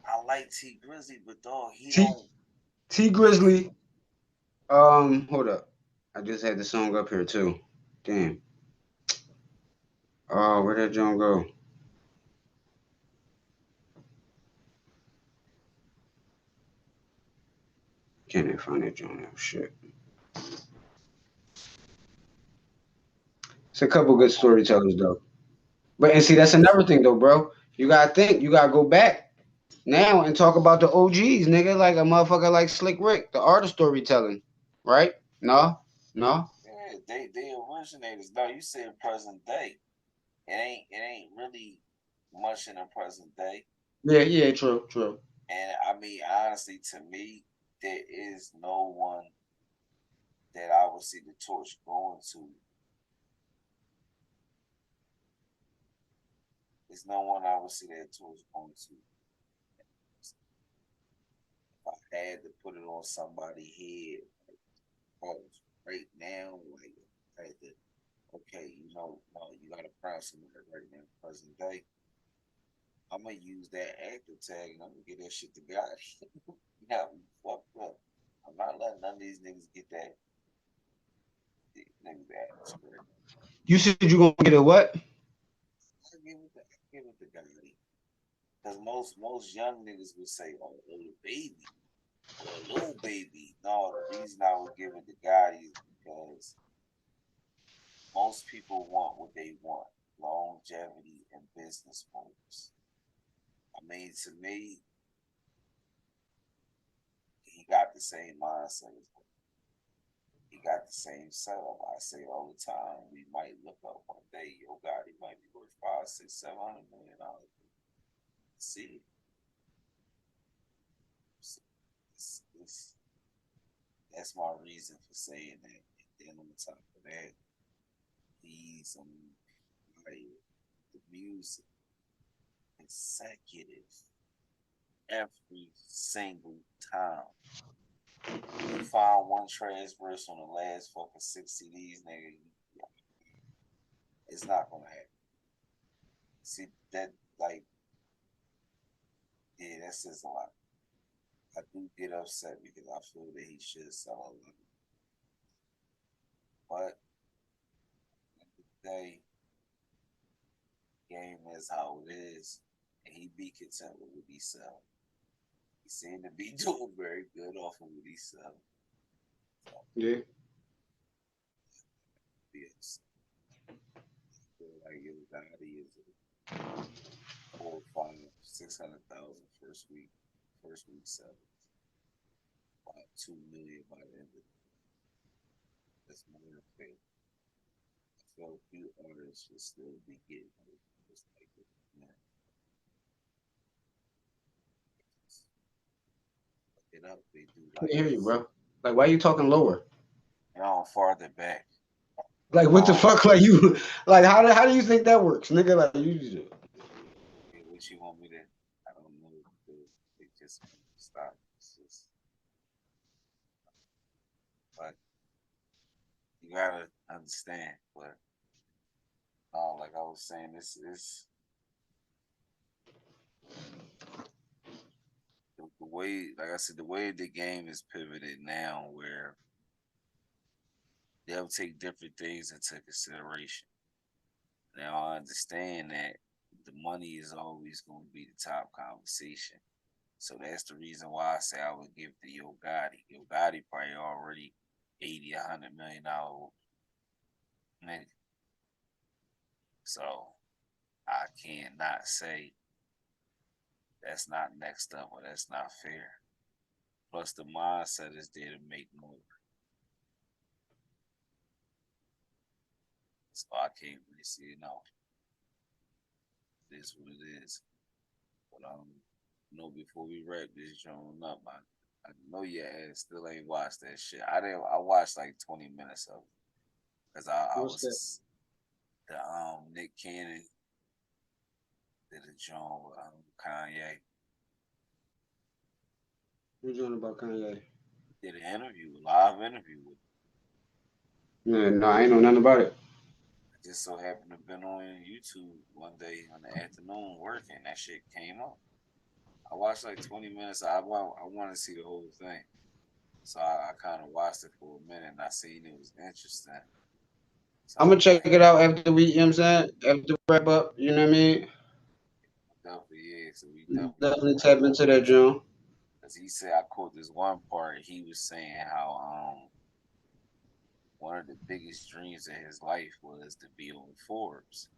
I like T Grizzly, but dog, T Grizzly. Hold up. I just had the song up here too. Damn. Oh, where did John go? Can't even find that John. Oh shit. It's a couple good storytellers though. But and see, that's another thing though, bro. You gotta think. You gotta go back now and talk about the OGs, nigga. Like a motherfucker like Slick Rick, the art of storytelling, right? No. Yeah, they originators. No, you said present day. It ain't really much in the present day. Yeah, true. And I mean, honestly, to me, there is no one that I would see the torch going to. There's no one I would see that torch going to. If I had to put it on somebody's head, like, right now, like, I had to, okay, no, you got to crown somebody right now, present day. I'm gonna use that actor tag and I'm gonna get that shit to God. Yeah, fucked up. I'm not letting none of these niggas get that. Niggas ass, right? You said you gonna get a what? Give it to Gotti. Because most young niggas would say, "Oh, little baby, or a little baby." No, the reason I would give it to Gotti is because most people want what they want: longevity and business moves. I mean, to me, he got the same mindset as me. He got the same setup. I say all the time, we might look up one day, yo, Gotti might be worth 5, 6, 700 million dollars. See, that's my reason for saying that. And then on top of that, he's like the music consecutive every single time. You find one trash verse on the last fucking 6 CDs, nigga. It's not gonna happen. See that, like, yeah, that says a lot. I do get upset because I feel that he should sell a lot. But at the end of the day, game is how it is. and he be content with what he sell. He seemed to be doing very good off of what he sell. So, Yeah. yes, I feel like Yo Gotti is a 4, 5, 600,000 first week sell. About 2 million by the end of it. That's more than fair. I feel a few artists should still be getting it. Just like it. Man, look it up. They do I like can hear you, bro. Like, why you talking lower? farther back. Like, what the Um, fuck? Like, you, like, how do you think that works, nigga? Like, you just, what you want me to? I don't know. They just stop. It's just, but you gotta understand. But like I was saying, this is the way. Like I said, the way the game is pivoted now, where they'll take different things into consideration. Now I understand that the money is always going to be the top conversation. So that's the reason why I say I would give to Yo Gotti. Yo Gotti probably already 80, $100 million nigga. So I cannot say that's not next up or that's not fair. Plus the mindset is there to make more. So I can't really see it. No, it is what it is. But before we wrap this joint up, I know your ass still ain't watched that shit. I didn't. I watched like 20 minutes of it because I what's that? was the Nick Cannon did a joint with Kanye. What you doing about Kanye? Did an interview, a live interview with him. Yeah, no, I ain't know nothing about it. I just so happened to been on YouTube one day in the afternoon working. That shit came up. I watched like 20 minutes. I want to see the whole thing. So I kind of watched it for a minute and I seen it was interesting. So I'm I gonna was check like, it out after we, you know what I'm saying? After we wrap up, you know what I mean? definitely, yeah. So we definitely gonna Definitely wrap tap up into that, that joint. John. Because he said, I quote this one part, he was saying how one of the biggest dreams of his life was to be on Forbes.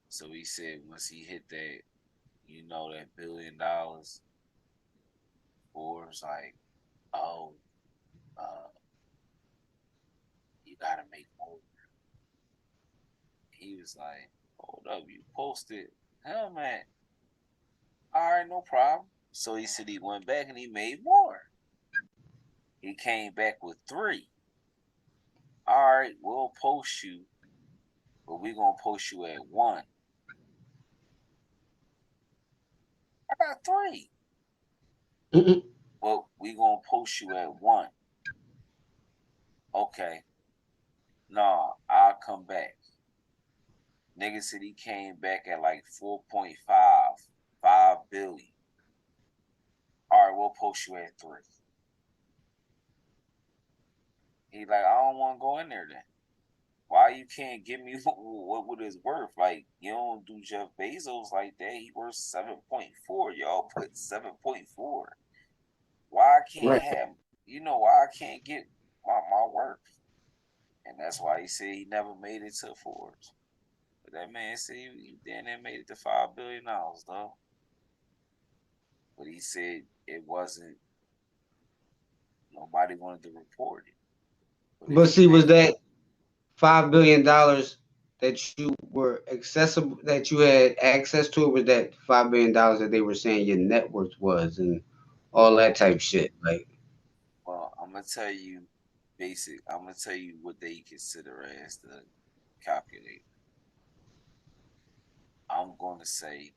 So he said once he hit that, that $1 billion, Forbes like, oh, uh, you gotta make more. He was like, hold up, you posted, hell man, all right, no problem. So he said he went back and he made more. He came back with three. All right, we'll post you, but we're gonna post you at one. I got three. Well, we gonna post you at one. Okay. Nah, I'll come back. Nigga said he came back at like 4.5, 5 billion. All right, we'll post you at three. He like, I don't want to go in there then. Why you can't give me what it's worth? Like, you don't do Jeff Bezos like that. He worth 7.4. Y'all put 7.4. Why I can't Right. have, why I can't get my worth? And that's why he said he never made it to Forbes. But that man said he then made it to $5 billion, though. But he said it wasn't, nobody wanted to report it. But if But you see, was think, that $5 billion that you were accessible, that you had access to, or was that $5 billion that they were saying your net worth was, and all that well, type shit? Like, I'm gonna tell you I'm gonna tell you what they consider as the calculator. I'm gonna say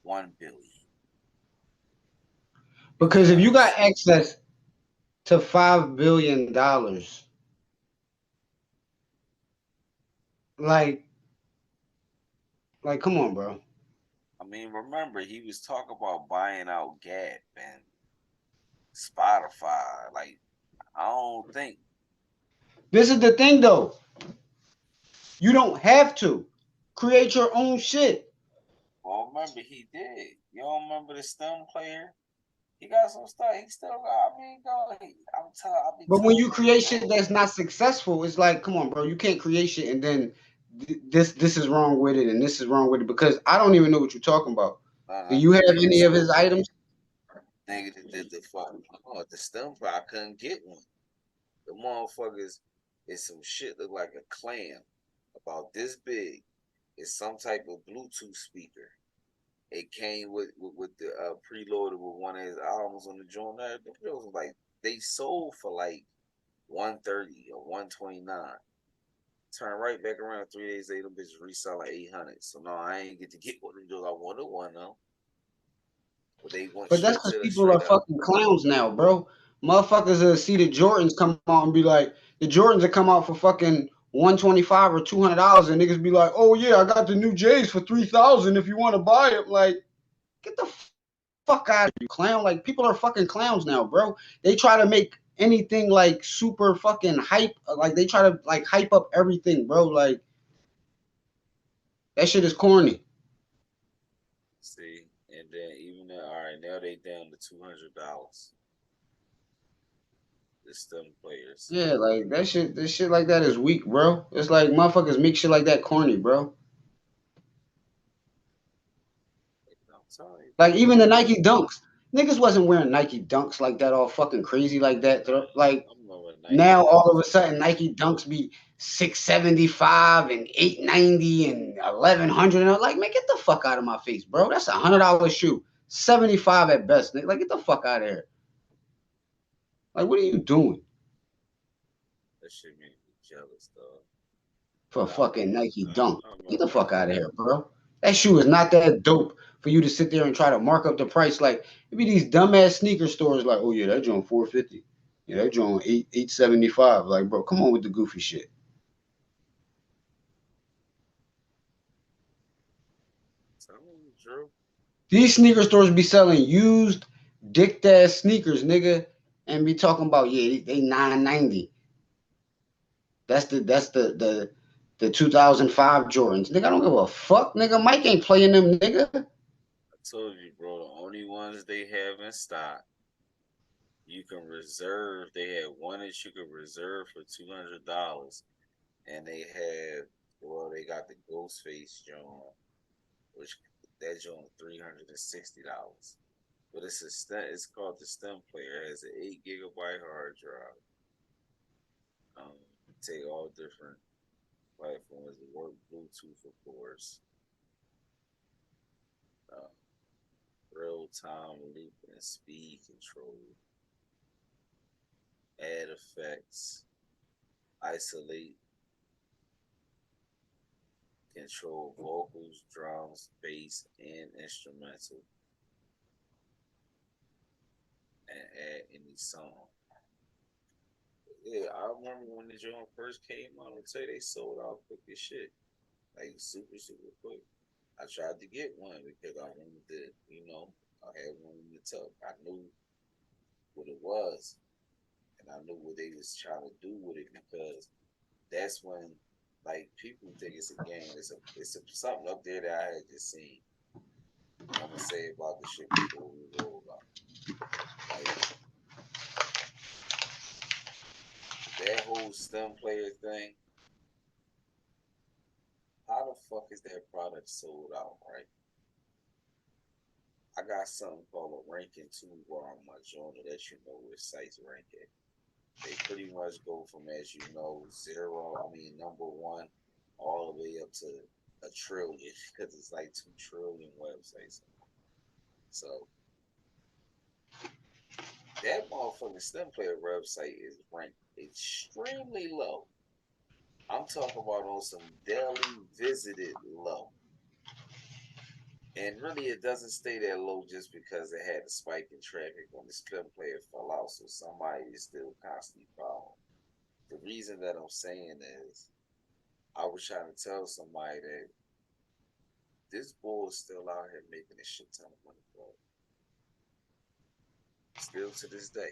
1 billion because if you got because access to $5 billion, like, come on, bro. I mean, remember he was talking about buying out Gap and Spotify. Like, I don't think. This is the thing, though. You don't have to create your own shit. Well, remember he did. You don't remember the stem player? He got some stuff. He still got. I mean, go. I'll be But when telling you niggas, create bro. shit that's not successful, it's like, come on, bro, you can't create shit and then this is wrong with it and this is wrong with it because I don't even know what you're talking about. Do you have The any of his items? nigga that did the fucking the stem player. I couldn't get one. The motherfuckers is some shit look like a clam, about this big. It's some type of Bluetooth speaker. It came with the preloaded with one of his albums on the joint. The bills was like they sold for like 130 or 129. Turn right back around 3 days later, them bitches resell like 800. So no, I ain't get to get one of them deals. I wanted one though. But they went But that's straight because to the people are straight up. fucking clowns now, bro. Motherfuckers see the Jordans come out and be like, the Jordans that come out for fucking 125 or $200, and niggas be like, oh yeah, I got the new J's for 3,000 if you want to buy it. Like, get the fuck out of you, clown. Like, people are fucking clowns now, bro. They try to make anything like super fucking hype. Like, they try to like hype up everything, bro. Like, that shit is corny. See, and then even then, all right, now they down to $200. The stem players. Yeah, like that shit. This shit like that is weak, bro. It's like motherfuckers make shit like that corny, bro. I'm telling you, Like bro. even the Nike Dunks, niggas wasn't wearing Nike Dunks like that, all fucking crazy like that. Like I'm remember Nike now, all of a dunks. sudden, Nike Dunks be 675 and 890 and 1100. And I'm like, man, get the fuck out of my face, bro. That's $100 shoe, 75 at best. Nigga. Like, get the fuck out of here. Like, what are you doing That shit made me jealous, dog. for a But I fucking remember, Nike Dunk? I Get the remember fuck out of here, bro. That shoe is not that dope for you to sit there and try to mark up the price. Like, it be these dumbass sneaker stores like, oh yeah, that joint 450. Yeah, that joint 875. Like, bro, come on with the goofy shit. telling you, Drew. These sneaker stores be selling used dick ass sneakers, nigga, and be talking about yeah, they 990. That's the 2005 Jordans. Nigga, I don't give a fuck, nigga. Mike ain't playing them, nigga. I told you, bro. The only ones they have in stock, you can reserve. They had one that you could reserve for $200, and they have. Well, they got the Ghostface joint, which that joint $360. But it's a stem. It's called the stem player. It has an 8 GB hard drive. Take all different platforms to work Bluetooth, of course. Uh, Real time loop and speed control, add effects, isolate, control vocals, drums, bass, and instrumental, and add any song. Yeah, I remember when the joint first came out. I would say they sold out quick as shit, like super super quick. I tried to get one because I wanted to, I had one in the tub. I knew what it was, and I knew what they was trying to do with it because that's when like people think it's a game. It's something up there that I had just seen. I'm gonna say about the shit before we roll up. Like that whole stem player thing. How the fuck is that product sold out? Right. I got something called a ranking toolbar on my journal that you know where sites rank at. They pretty much go from, as you know, zero. I mean, number one, all the way up to a trillion because it's like 2 trillion websites. So that motherfucking stem player website is ranked extremely low. I'm talking about on some daily visited low. And really, it doesn't stay that low just because it had a spike in traffic when the stem player fell out. So somebody is still constantly following. The reason that I'm saying is I was trying to tell somebody that this bull is still out here making a shit ton of money, bro. Still to this day.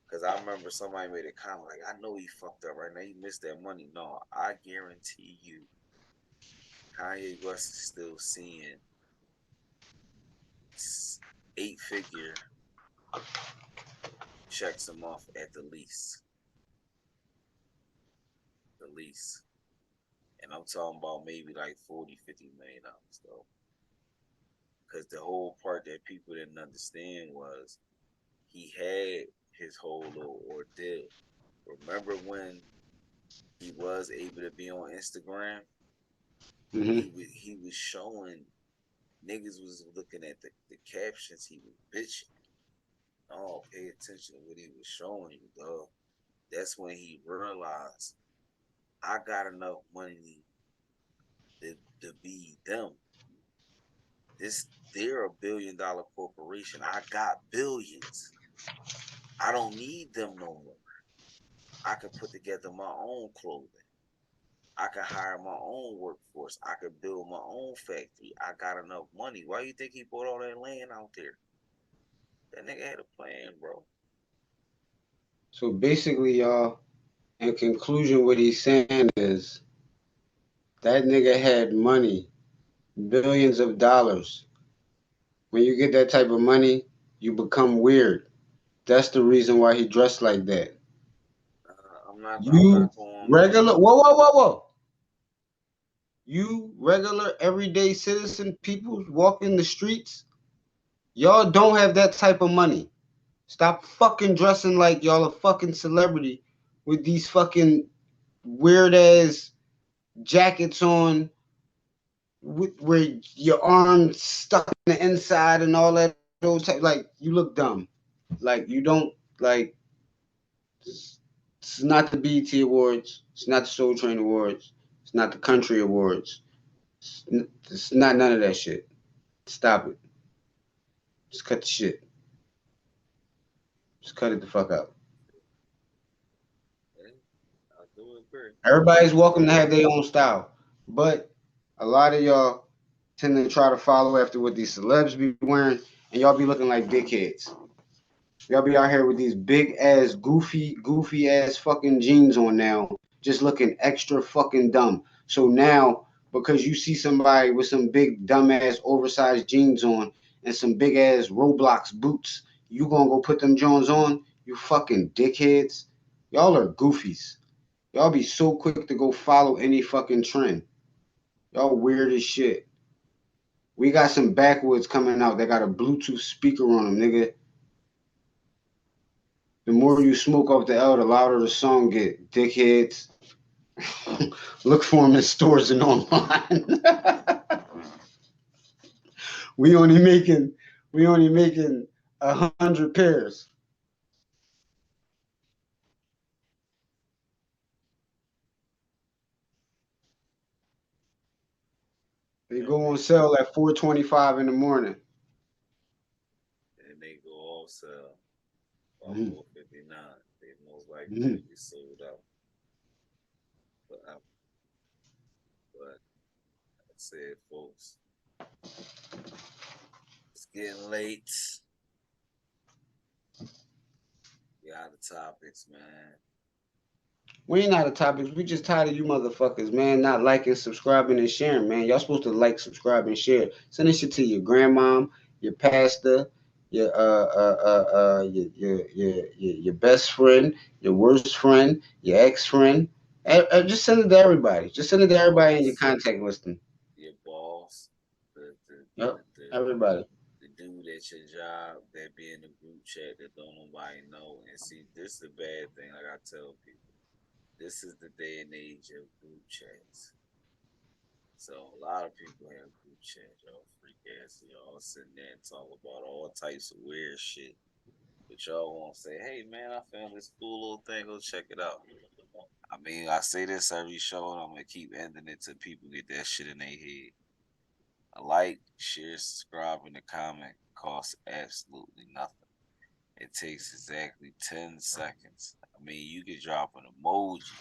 Because I remember somebody made a comment like, I know he fucked up right now. He missed that money. No, I guarantee you Kanye West is still seeing 8-figure checks a month at the least. The least. And I'm talking about maybe like 40, $50 million though. Because the whole part that people didn't understand was he had his whole little ordeal. Remember when he was able to be on Instagram? He was showing niggas was looking at the captions. He was bitching. Oh, pay attention to what he was showing you, dog. That's when he realized I got enough money to be them. They're $1 billion corporation. I got billions. I don't need them no more. I can put together my own clothing. I can hire my own workforce. I can build my own factory. I got enough money. Why you think he bought all that land out there? That nigga had a plan, bro. So basically, y'all, in conclusion, what he's saying is that nigga had money, billions of dollars. When you get that type of money, you become weird. That's the reason why he dressed like that. I'm not. I'm You not going. regular, whoa, whoa, whoa, whoa. You regular, everyday citizen people walking the streets, y'all don't have that type of money. Stop fucking dressing like y'all a fucking celebrity with these fucking weird ass jackets on with where your arms stuck in the inside and all that old type. Like you look dumb. Like you don't like. It's not the BET Awards. It's not the Soul Train Awards. It's not the Country Awards. It's not none of that shit. Stop it. Just cut the shit. Just cut it the fuck out. I do agree. Everybody's welcome to have their own style, but a lot of y'all tend to try to follow after what these celebs be wearing, and y'all be looking like dickheads. Y'all be out here with these big ass, goofy ass fucking jeans on now, just looking extra fucking dumb. So now, because you see somebody with some big dumb ass oversized jeans on and some big ass Roblox boots, you gonna go put them Jones on? You fucking dickheads. Y'all are goofies. Y'all be so quick to go follow any fucking trend. Y'all weird as shit. We got some backwoods coming out that got a Bluetooth speaker on them, nigga. The more you smoke off the L, the louder the song get. Dickheads. Look for them in stores and online. we only making we only making 100 pairs. They go on sale at 4.25 in the morning. And they go all sell by Mm-hmm. 4.59. They most likely Mm-hmm. gonna get sold out. But I said, folks, it's getting late. We out of topics, man. We ain't out of topics. We just tired of you motherfuckers, man, not liking, subscribing, and sharing, man. Y'all supposed to like, subscribe, and share. Send this shit to your grandmom, your pastor, your best friend, your worst friend, your ex friend. Just send it to everybody. Just send it to everybody in your contact listing. Your boss, the the, Yep, the, the, everybody. the dude at your job that be in the group chat that don't nobody know. And see, this is the bad thing. Like I tell people, this is the day and age of group chats. So a lot of people have group chats, y'all freak ass. Y'all sitting there and talk about all types of weird shit. But y'all won't say, hey man, I found this cool little thing, go check it out. I mean, I say this every show and I'm gonna keep ending it till people get that shit in their head. A like, share, subscribe, and a comment costs absolutely nothing. It takes exactly 10 seconds. I mean, you could drop an emoji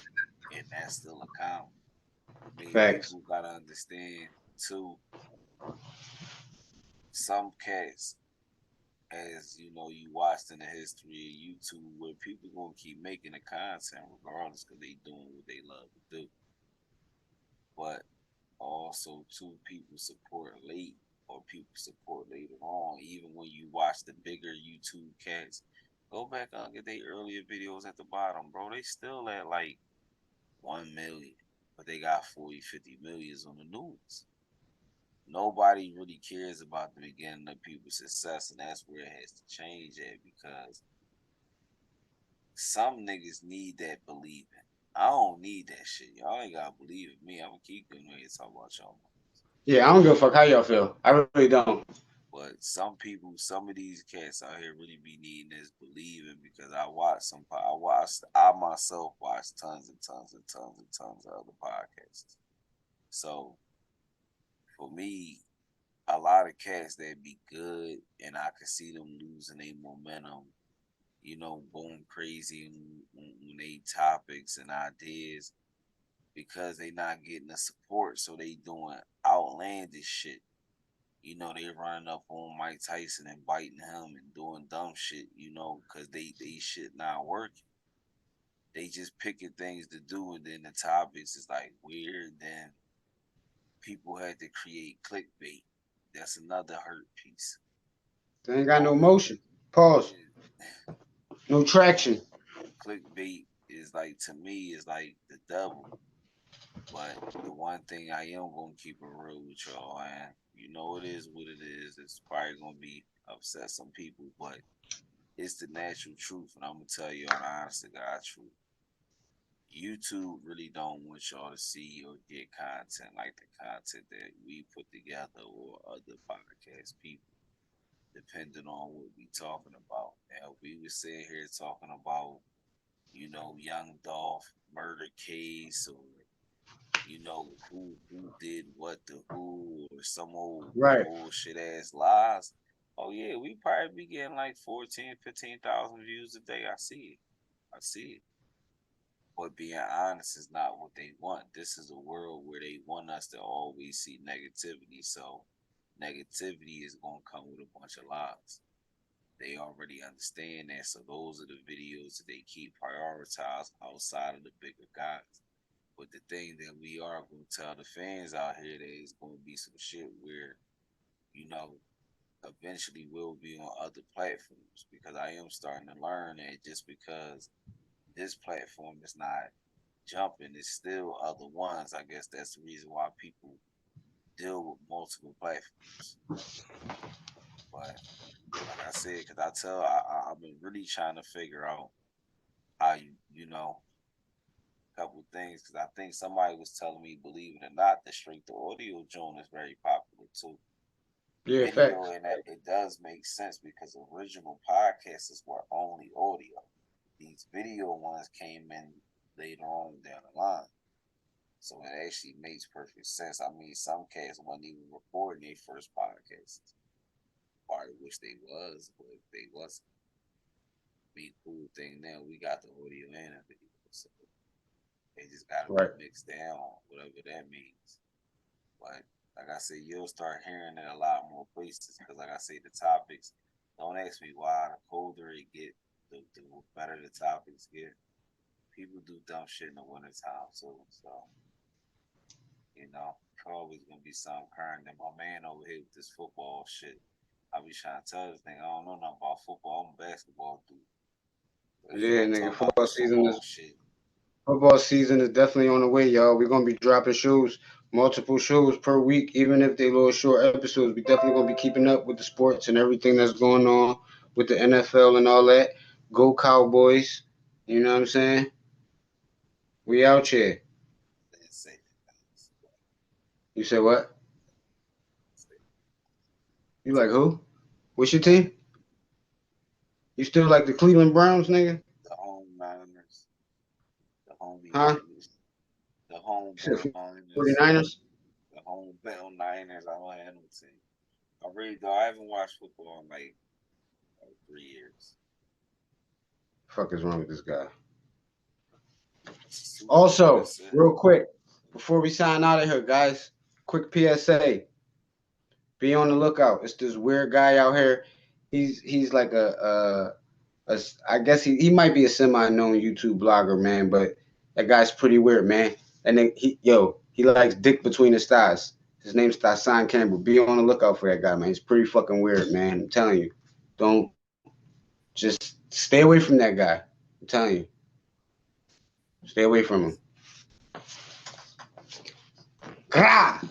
and that's still a comment. I mean, Facts. people gotta understand too. Some cats, as you know, you watched in the history of YouTube, where people gonna keep making the content regardless, because they doing what they love to do. But also also too, people support late or people support later on. Even when you watch the bigger YouTube cats, go back and get their earlier videos at the bottom, bro. They still at like 1 million, but they got 40, 50 millions on the news. Nobody really cares about the beginning of people's success, and that's where it has to change at because some niggas need that believing. I don't need that shit. Y'all ain't gotta believe in me. I'm gonna keep going here and talk about y'all. Yeah, I don't give a fuck how y'all feel. I really don't. But some people, some of these cats out here really be needing this believing because I myself watch tons and tons and tons and tons of other podcasts. So for me, a lot of cats that be good, and I could see them losing their momentum, going crazy on they topics and ideas because they not getting the support. So they doing outlandish shit. They running up on Mike Tyson and biting him and doing dumb shit, because they shit not working. They just picking things to do, and then the topics is like weird. Then people had to create clickbait. That's another hurt piece. They ain't got no motion. Pause. No traction. Clickbait is like, to me, is like the devil. But the one thing I am gonna keep it real with y'all, and it is what it is. It's probably gonna be upset some people, but it's the natural truth, and I'm gonna tell you on the honest to God truth. YouTube really don't want y'all to see or get content like the content that we put together or other podcast people, depending on what we talking about. Now, we were sitting here talking about, Young Dolph murder case, or who did what to who, or some old Right. bullshit ass lies. Oh yeah, we probably be getting like 14, 15,000 views a day. I see it. I see it. But being honest is not what they want. This is a world where they want us to always see negativity. So negativity is gonna come with a bunch of lies. They already understand that. So those are the videos that they keep prioritized outside of the bigger guys. But the thing that we are going to tell the fans out here that is going to be some shit where, you know, eventually will be on other platforms, because I am starting to learn that just because this platform is not jumping, it's still other ones. I guess that's the reason why people deal with multiple platforms. But like I said, because I've been really trying to figure out how a couple of things, because I think somebody was telling me, believe it or not, the straight to audio joint is very popular too. Yeah, Video, facts. and that it does make sense because original podcasts were only audio. These video ones came in later on down the line. So it actually makes perfect sense. I mean, some cats wasn't even recording their first podcasts. Part of which they was, but they wasn't. I mean, cool thing now, we got the audio and the video. So they just got to be Right. mixed down, whatever that means. But like I said, you'll start hearing it a lot more places because, like I say, the topics. Don't ask me why. The colder it get, the better the topics get. People do dumb shit in the wintertime too. So always gonna be something current. And my man over here with this football shit, I be trying to tell this thing I don't know nothing about football. I'm a basketball dude. But he Yeah, gonna nigga. talk about this football shit. Football season is definitely on the way, y'all. We're gonna be dropping shows, multiple shows per week, even if they little short episodes. We definitely gonna be keeping up with the sports and everything that's going on with the NFL and all that. Go Cowboys! You know what I'm saying? We out here. Let's say You said what? that. You like who? What's your team? You still like the Cleveland Browns, nigga? The home Niners, the homie Huh? Niners, the home You Bell said Niners, 49ers? the home Bell Niners. I don't have no team. I really though. I haven't watched football in like 3 years. Fuck is wrong with this guy? It's the Super Bowl. Also, That's it. real quick, before we sign out of here, guys, quick PSA. Be on the lookout. It's this weird guy out here. He's like a I guess he might be a semi-known YouTube blogger, man, but that guy's pretty weird, man. And then he likes dick between his thighs. His name's Tassan Campbell. Be on the lookout for that guy, man. He's pretty fucking weird, man. I'm telling you. Don't just stay away from that guy. I'm telling you. Stay away from him. Grah!